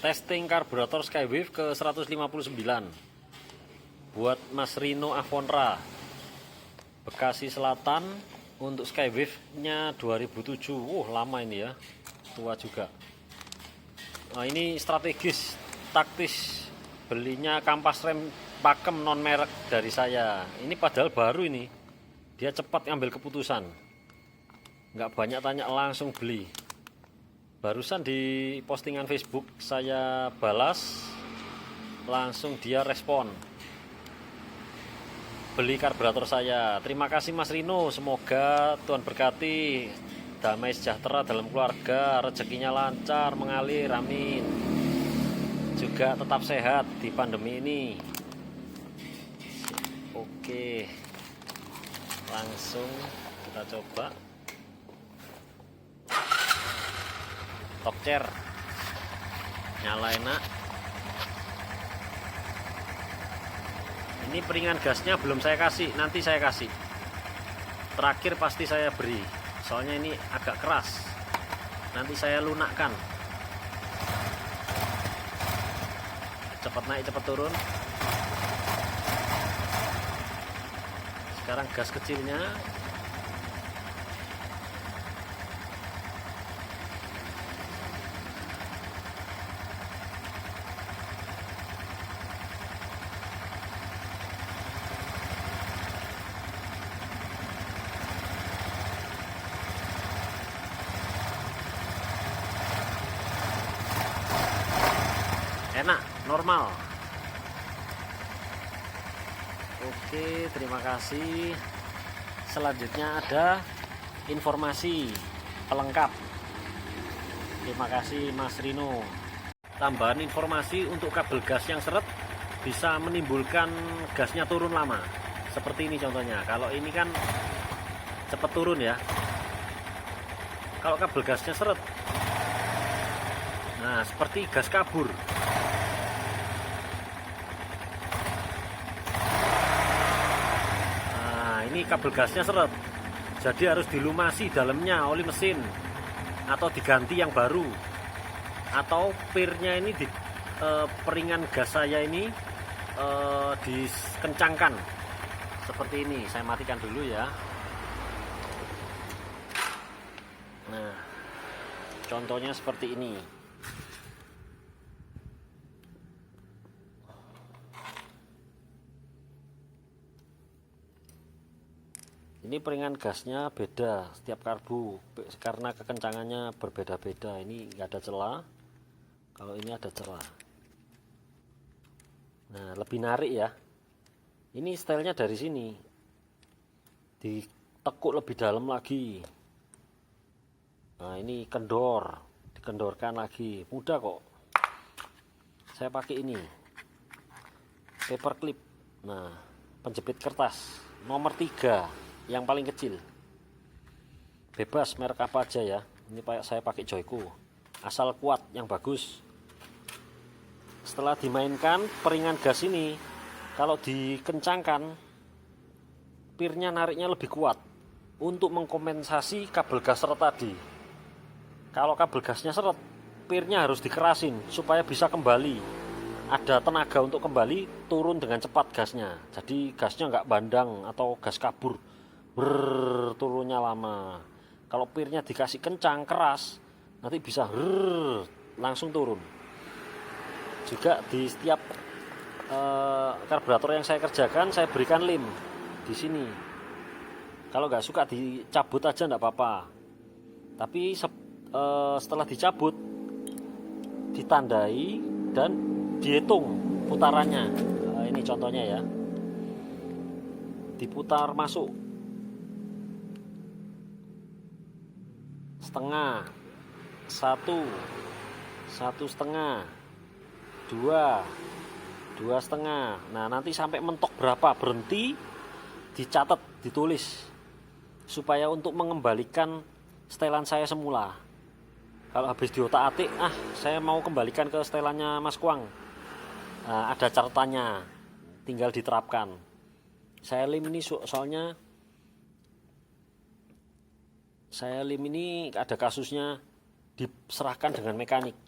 Testing karburator Skywave ke 159 buat Mas Rino Avonra, Bekasi Selatan. Untuk Skywave nya 2007. Lama ini ya, tua juga. Nah, ini strategis taktis, belinya kampas rem pakem non merek dari saya. Ini padahal baru, ini dia cepat ngambil keputusan, nggak banyak tanya, langsung beli. Barusan di postingan Facebook saya balas, langsung dia respon, beli karburator saya. Terima kasih Mas Rino, semoga Tuhan berkati, damai sejahtera dalam keluarga, rezekinya lancar mengalir, amin. Juga tetap sehat di pandemi ini. Oke, langsung kita coba. Top chair nyalain nak. Ini peringan gasnya belum saya kasih, nanti saya kasih. Terakhir pasti saya beri, soalnya ini agak keras, nanti saya lunakkan. Cepat naik cepat turun. Sekarang gas kecilnya. Enak, normal. Oke, terima kasih. Selanjutnya ada informasi pelengkap. Terima kasih Mas Rino. Tambahan informasi untuk kabel gas yang seret bisa menimbulkan gasnya turun lama. Seperti ini contohnya. Kalau ini kan cepat turun ya. Kalau kabel gasnya seret, nah seperti gas kabur. Ini kabel gasnya seret, jadi harus dilumasi dalamnya oli mesin atau diganti yang baru, atau pirnya ini di peringan gas saya ini dikencangkan seperti ini. Saya matikan dulu ya. Nah, contohnya seperti ini. Ini peringan gasnya beda setiap karbu karena kekencangannya berbeda-beda. Ini nggak ada celah, kalau ini ada celah. Nah, lebih narik ya. Ini stylenya dari sini, ditekuk lebih dalam lagi. Nah, ini kendor, dikendorkan lagi, mudah kok. Saya pakai ini paper clip. Nah, penjepit kertas nomor 3 yang paling kecil, bebas merek apa aja ya. Ini saya pakai Joyko, asal kuat yang bagus. Setelah dimainkan peringan gas ini, kalau dikencangkan, pirnya nariknya lebih kuat untuk mengkompensasi kabel gas seret tadi. Kalau kabel gasnya seret, pirnya harus dikerasin supaya bisa kembali, ada tenaga untuk kembali turun dengan cepat gasnya. Jadi gasnya nggak bandang atau gas kabur, turunnya lama. Kalau pirnya dikasih kencang keras, nanti bisa langsung turun. Juga di setiap karburator yang saya kerjakan, saya berikan lem di sini. Kalau nggak suka dicabut aja nggak apa-apa, tapi setelah dicabut ditandai dan dihitung putarannya. Nah, ini contohnya ya, diputar masuk setengah, 1, 1,5, 2, 2,5. Nah, nanti sampai mentok berapa berhenti, dicatat, ditulis, supaya untuk mengembalikan setelan saya semula. Kalau habis diotak-atik, saya mau kembalikan ke setelannya Mas Kuang, nah, ada catatannya, tinggal diterapkan. Saya lem ini soalnya ada kasusnya diserahkan dengan mekanik.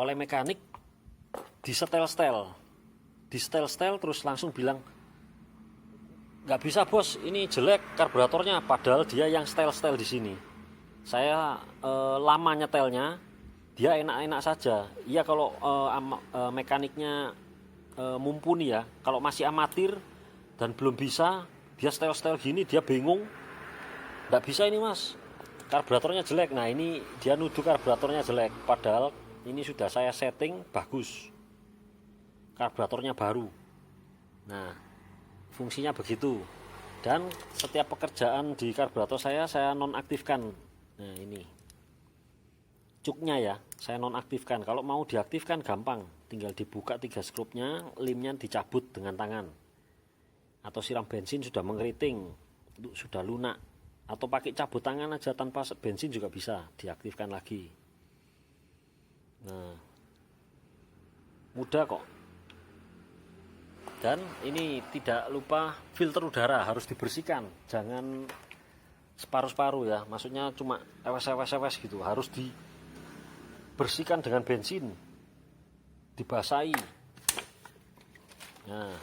oleh mekanik, di setel terus langsung bilang, nggak bisa bos, ini jelek karburatornya, padahal dia yang setel di sini. Saya lama nyetelnya, dia enak-enak saja. Iya kalau mekaniknya mumpuni ya. Kalau masih amatir dan belum bisa, dia setel gini, dia bingung, nggak bisa ini mas, karburatornya jelek. Nah ini dia nuduh karburatornya jelek, padahal ini sudah saya setting bagus, karburatornya baru. Nah fungsinya begitu. Dan setiap pekerjaan di karburator saya nonaktifkan. Nah ini cuknya ya, saya nonaktifkan. Kalau mau diaktifkan gampang, tinggal dibuka 3 skrupnya, limnya dicabut dengan tangan, atau siram bensin sudah mengeriting, sudah lunak, atau pakai cabut tangan aja tanpa bensin juga bisa diaktifkan lagi. Nah mudah kok. Dan ini tidak lupa filter udara harus dibersihkan, jangan separuh-separuh ya, maksudnya cuma ewes gitu, harus dibersihkan dengan bensin, dibasahi. Nah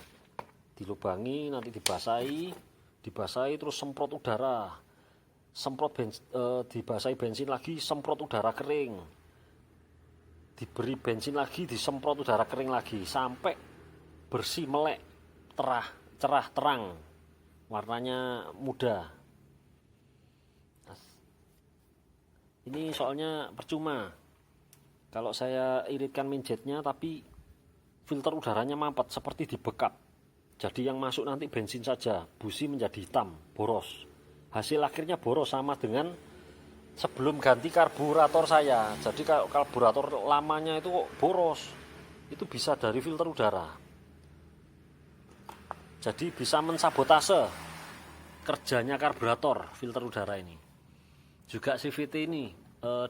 dilubangi, nanti dibasahi terus semprot udara, dibasahi bensin lagi, semprot udara kering, diberi bensin lagi, disemprot udara kering lagi, sampai bersih, melek, cerah terang, warnanya muda. Ini soalnya percuma kalau saya iritkan minjetnya tapi filter udaranya mampet, seperti dibekap. Jadi yang masuk nanti bensin saja, busi menjadi hitam, boros. Hasil akhirnya boros, sama dengan sebelum ganti karburator saya. Jadi kalau karburator lamanya itu kok boros, itu bisa dari filter udara. Jadi bisa mensabotase kerjanya karburator filter udara ini. Juga CVT ini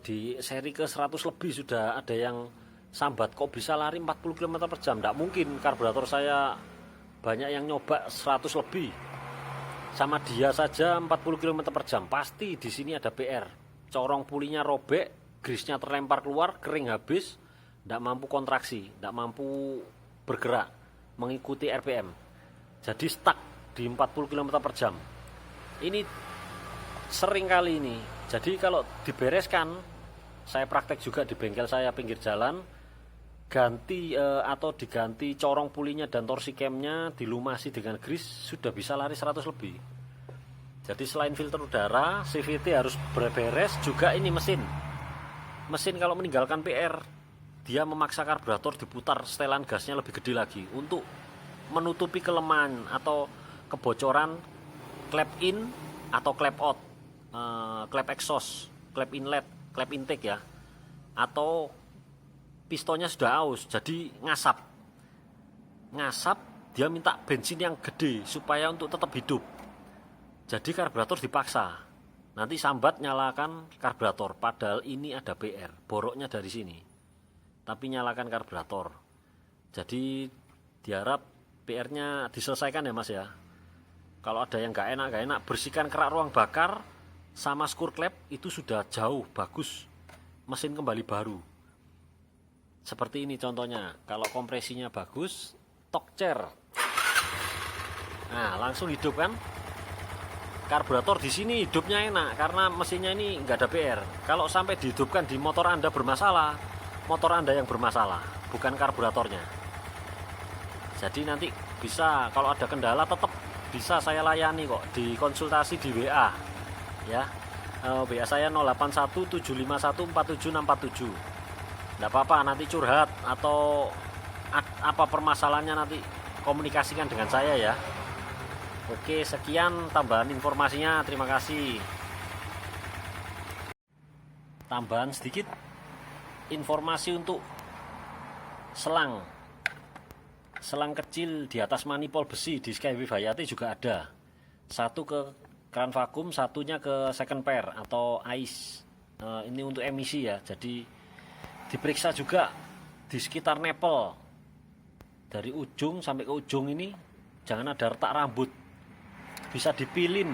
di seri ke 100 lebih sudah ada yang sambat, kok bisa lari 40 km per jam. Tidak mungkin, karburator saya banyak yang nyoba 100 lebih. Sama dia saja 40 km per jam. Pasti di sini ada PR. Corong pulinya robek, grisnya terlempar keluar, kering habis, tidak mampu kontraksi, tidak mampu bergerak mengikuti RPM. Jadi stuck di 40 km per jam. Ini sering kali ini. Jadi kalau dibereskan, saya praktek juga di bengkel saya pinggir jalan, ganti atau diganti corong pulinya dan torsi camnya, dilumasi dengan gris, sudah bisa lari 100 lebih. Jadi selain filter udara, CVT harus beres, juga ini mesin kalau meninggalkan PR, dia memaksa karburator diputar setelan gasnya lebih gede lagi untuk menutupi kelemahan atau kebocoran klep in atau klep out, klep exhaust, klep inlet, klep intake ya, atau pistonnya sudah aus, jadi ngasap, dia minta bensin yang gede supaya untuk tetap hidup. Jadi karburator dipaksa, nanti sambat nyalakan karburator, padahal ini ada PR, boroknya dari sini, tapi nyalakan karburator. Jadi diharap PR-nya diselesaikan ya mas ya. Kalau ada yang gak enak, bersihkan kerak ruang bakar sama skur klep, itu sudah jauh bagus, mesin kembali baru. Seperti ini contohnya, kalau kompresinya bagus, Tokcer. Nah langsung hidup kan. Karburator di sini hidupnya enak karena mesinnya ini nggak ada PR. Kalau sampai dihidupkan di motor Anda bermasalah, motor Anda yang bermasalah, bukan karburatornya. Jadi nanti bisa, kalau ada kendala tetap bisa saya layani kok, di konsultasi di WA ya. WA saya 0817514767. Nggak apa-apa, nanti curhat atau apa permasalahannya nanti komunikasikan dengan saya ya. Oke, sekian tambahan informasinya, terima kasih. Tambahan sedikit informasi untuk selang kecil di atas manipol besi di Skyway Hayati juga ada. Satu ke keran vakum, satunya ke second pair atau ice. Ini untuk emisi ya. Jadi diperiksa juga di sekitar nepel, dari ujung sampai ke ujung ini jangan ada retak rambut. Bisa dipilin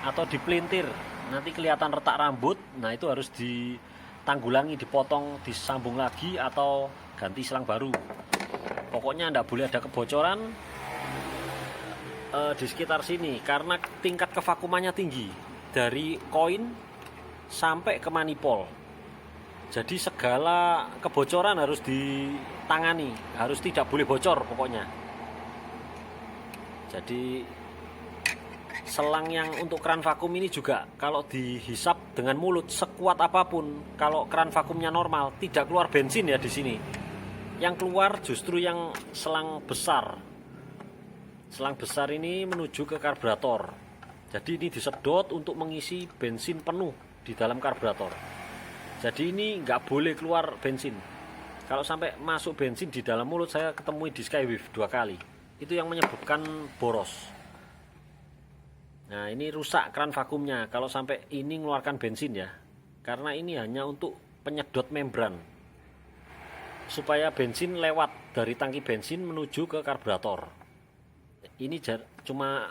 atau dipelintir, nanti kelihatan retak rambut. Nah itu harus ditanggulangi, dipotong, disambung lagi atau ganti selang baru. Pokoknya nggak boleh ada kebocoran di sekitar sini karena tingkat kevakumannya tinggi dari koin sampai ke manipol. Jadi segala kebocoran harus ditangani, harus tidak boleh bocor pokoknya. Jadi selang yang untuk keran vakum ini juga kalau dihisap dengan mulut sekuat apapun, kalau keran vakumnya normal tidak keluar bensin ya di sini. Yang keluar justru yang selang besar. Selang besar ini menuju ke karburator. Jadi ini disedot untuk mengisi bensin penuh di dalam karburator. Jadi ini nggak boleh keluar bensin. Kalau sampai masuk bensin di dalam mulut, saya ketemui di Skywave 2 kali. Itu yang menyebabkan boros. Nah ini rusak keran vakumnya kalau sampai ini mengeluarkan bensin ya. Karena ini hanya untuk penyedot membran. Supaya bensin lewat dari tangki bensin menuju ke karburator. Ini cuma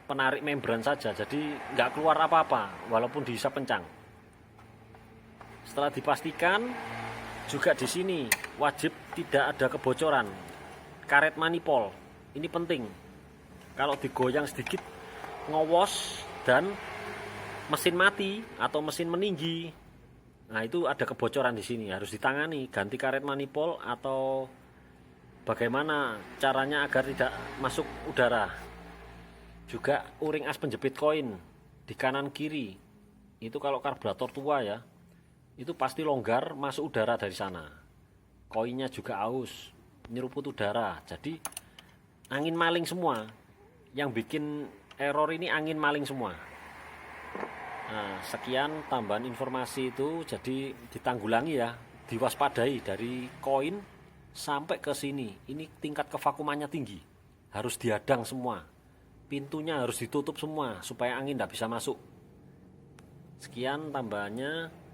penarik membran saja, jadi nggak keluar apa-apa walaupun dihisap kencang. Setelah dipastikan juga di sini wajib tidak ada kebocoran. Karet manipol ini penting. Kalau digoyang sedikit ngowos dan mesin mati atau mesin meninggi, nah itu ada kebocoran di sini, harus ditangani, ganti karet manipol atau bagaimana caranya agar tidak masuk udara. Juga o-ring as penjepit koin di kanan kiri itu kalau karburator tua ya, itu pasti longgar masuk udara dari sana. Koinnya juga aus, nyeruput udara, jadi angin maling semua. Yang bikin error ini angin maling semua. Nah, sekian tambahan informasi itu, jadi ditanggulangi ya, diwaspadai dari koin sampai ke sini. Ini tingkat kevakumannya tinggi, harus dihadang semua, pintunya harus ditutup semua supaya angin tidak bisa masuk. Sekian tambahannya.